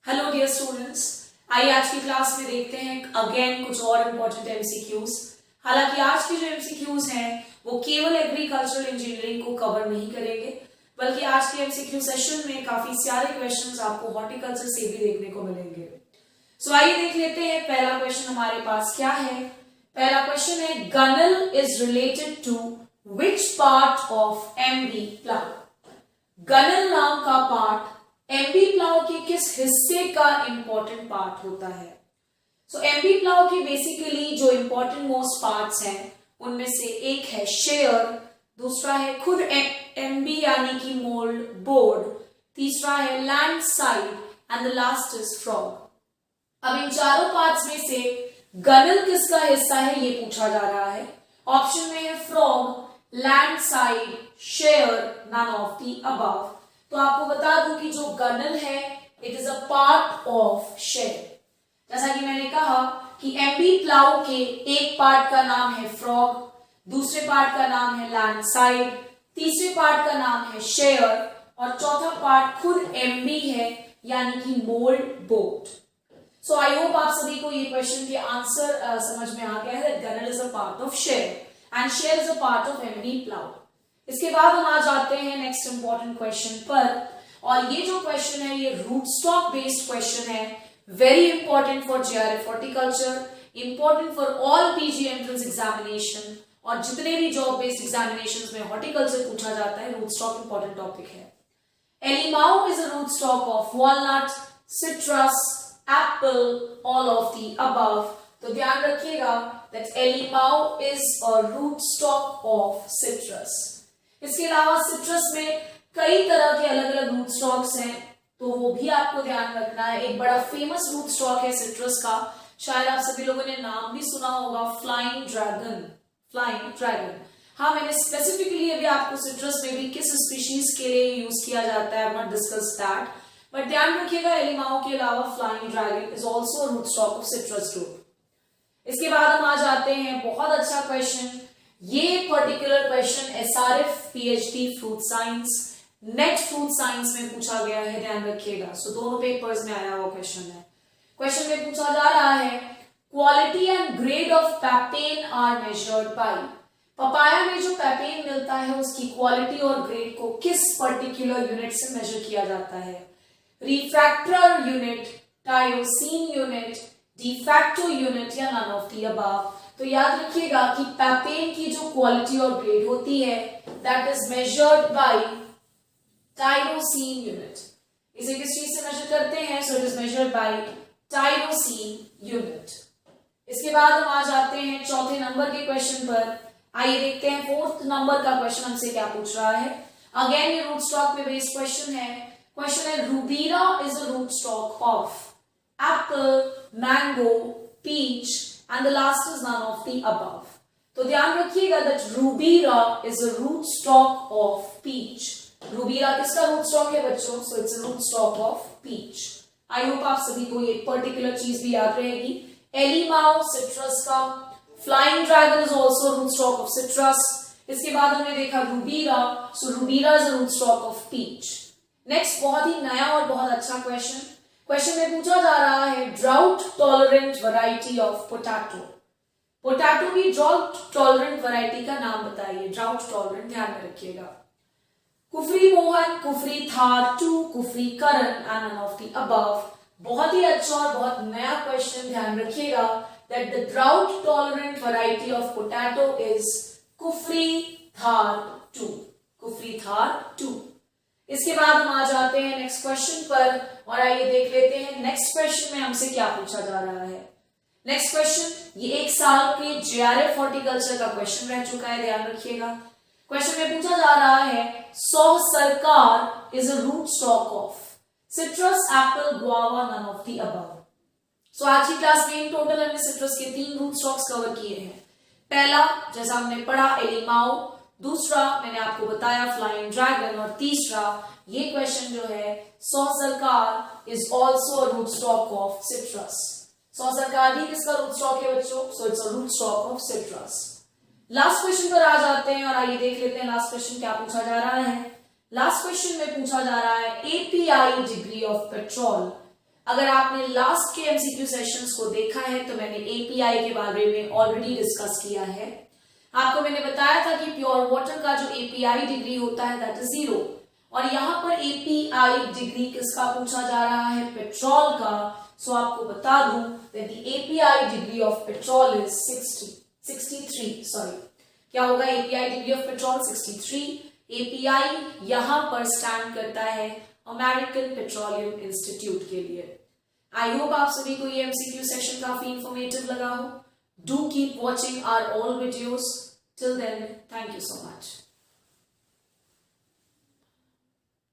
Hello dear students, आइए आज की क्लास में देखते हैं अगेन कुछ और इम्पोर्टेंट एमसीक्यूज। हालांकि आज के जो एमसीक्यूज हैं वो केवल एग्रीकल्चरल इंजीनियरिंग को कवर नहीं करेंगे, बल्कि आज के एमसीक्यू सेशन में काफी सारे क्वेश्चंस आपको हॉर्टिकल्चर से भी देखने को मिलेंगे। सो आइए देख लेते हैं पहला क्वेश्चन हमारे पास क्या है। पहला क्वेश्चन है, गनल is related to which part of MB plough. गनल नाम का पार्ट एमबी प्लाउ के किस हिस्से का इंपॉर्टेंट पार्ट होता है। सो एमबी प्लाउ के बेसिकली जो इंपॉर्टेंट मोस्ट पार्ट्स हैं उनमें से एक है शेयर, दूसरा है खुद एमबी यानी कि मोल्ड बोर्ड, तीसरा है land side and the last is frog. अब इन चारों पार्ट्स में से गनल किसका हिस्सा है ये पूछा जा रहा है। ऑप्शन में है frog, land side, share, none of the above. तो आपको बता दूं कि जो गनल है it is a part of share. जैसा कि मैंने कहा कि एमबी प्लाउ के एक पार्ट का नाम है फ्रॉग, दूसरे पार्ट का नाम है लैंड साइड, तीसरे पार्ट का नाम है शेयर और चौथा पार्ट खुद एमबी है यानी कि mould board. So I hope आप सभी को ये क्वेश्चन के आंसर समझ में आ गया है। गनल is a part of share and share is a part of MB plough. इसके बाद हम आ जाते हैं नेक्स्ट इंपॉर्टेंट क्वेश्चन पर, और ये जो क्वेश्चन है ये रूट स्टॉक बेस्ड क्वेश्चन है। Very important for JRF horticulture, important for all PG entrance examination और जितने भी जॉब बेस्ड एग्जामिनेशंस में हॉर्टिकल्चर पूछा जाता है रूट स्टॉक इंपॉर्टेंट टॉपिक है। Alemow is a root stock of walnut, citrus, apple, all of the above. तो ध्यान रखिएगा that alemow is a root stock of citrus. इसके अलावा सिट्रस में कई तरह के अलग अलग रूट स्टॉक्स हैं, तो वो भी आपको ध्यान रखना है। एक बड़ा फेमस रूट स्टॉक है सिट्रस का, शायद आप सभी लोगों ने नाम भी सुना होगा, फ्लाइंग ड्रैगन। फ्लाइंग ड्रैगन, हाँ मैंने स्पेसिफिकली अभी आपको सिट्रस में भी किस स्पीशीज के लिए यूज किया जाता है नॉट डिस्कस दैट, बट ध्यान रखिएगा एलिमाओ के अलावा flying dragon is also root stock of citrus group. इसके बाद हम आ जाते हैं बहुत अच्छा क्वेश्चन, ये particular question SRF PhD fruit science, net fruit science में पूछा गया है, ध्यान रखिएगा। सो दोनों पेपर्स में आया हुआ क्वेश्चन है। क्वेश्चन में पूछा जा रहा है, quality and grade of papain are measured by. Papaya में जो पैपेन मिलता है उसकी क्वालिटी और ग्रेड को किस पर्टिकुलर यूनिट से मेजर किया जाता है। Refractor unit, tyrosine unit, de facto unit या नन ऑफ द अबव। तो याद रखिएगा कि पैपेन की जो क्वालिटी और ग्रेड होती है that is measured by tyrosine unit. इसे किस चीज से मेजर करते हैं? So it is measured by tyrosine unit. इसके बाद हम आ जाते हैं चौथे नंबर के क्वेश्चन पर। आइए देखते हैं फोर्थ नंबर का क्वेश्चन हमसे क्या पूछ रहा है। अगेन ये रूट स्टॉक पे बेस्ड क्वेश्चन है। क्वेश्चन है, Rubira is a root stock of apple, mango, peach and the last is none of the above. तो ध्यान रखिएगा that rubira is a root stock of peach. Rubira किसका root stock है बच्चों? So it's a root stock of peach. I hope आप सभी को ये particular चीज भी याद रहेगी। Elimao citrus का, flying dragon is also root stock of citrus. इसके बाद हमने देखा rubira, so rubira is a root stock of peach. Next बहुत ही नया और बहुत अच्छा क्वेश्चन। क्वेश्चन में पूछा जा रहा है, drought tolerant variety of potato. Potato की ड्राउट टॉलरेंट वैरायटी का नाम बताइए। ड्राउट टॉलरेंट, ध्यान में रखिएगा। Kufri Mohan, Kufri Thar 2, Kufri Karan and none of the above. बहुत ही अच्छा और बहुत नया क्वेश्चन, ध्यान रखिएगा that the drought tolerant variety of potato is Kufri Thar 2। Kufri Thar 2। इसके बाद हम आ जाते हैं नेक्स्ट क्वेश्चन पर, और आइए देख लेते हैं नेक्स्ट क्वेश्चन में हमसे क्या पूछा जा रहा है। नेक्स्ट क्वेश्चन ये एक साल के जेआरएफ हॉर्टिकल्चर का क्वेश्चन रह चुका है, ध्यान रखिएगा। क्वेश्चन में पूछा जा रहा है, Soh Sarkar is a root stock of citrus, apple, guava, none of the above. So आज की क्लास में इन टोटल हमने सिट्रस के 3 रूट स्टॉक्स कवर किए हैं। पहला जैसा हमने पढ़ा एलिमाओ, दूसरा मैंने आपको बताया फ्लाइंग ड्रैगन, और तीसरा ये क्वेश्चन जो है Soh Sarkar is also root stock of citrus. Soh Sarkar भी किसका रूट स्टॉक है बच्चों? So it's a root stock of citrus. Last question पर आ जाते हैं और आइए देख लेते हैं लास्ट क्वेश्चन क्या पूछा जा रहा है। लास्ट क्वेश्चन में पूछा जा रहा है, एपीआई डिग्री ऑफ पेट्रोल अगर आपने लास्ट के एमसीक्यू सेशंस को देखा है तो मैंने एपीआई के बारे में ऑलरेडी डिस्कस किया है। आपको मैंने बताया था कि प्योर वाटर का जो एपीआई डिग्री होता है दैट इज 0, और यहां पर एपीआई डिग्री किसका पूछा जा रहा है, पेट्रोल का। सो आपको बता दूं that the API degree of petrol is 63 sorry, क्या होगा API degree of petrol 63। API यहां पर स्टैंड करता है अमेरिकन पेट्रोलियम इंस्टीट्यूट के लिए। आई होप आप सभी को ये एमसीक्यू सेशन काफी इंफॉर्मेटिव लगा हो। Do keep watching our all videos. Till then, thank you so much.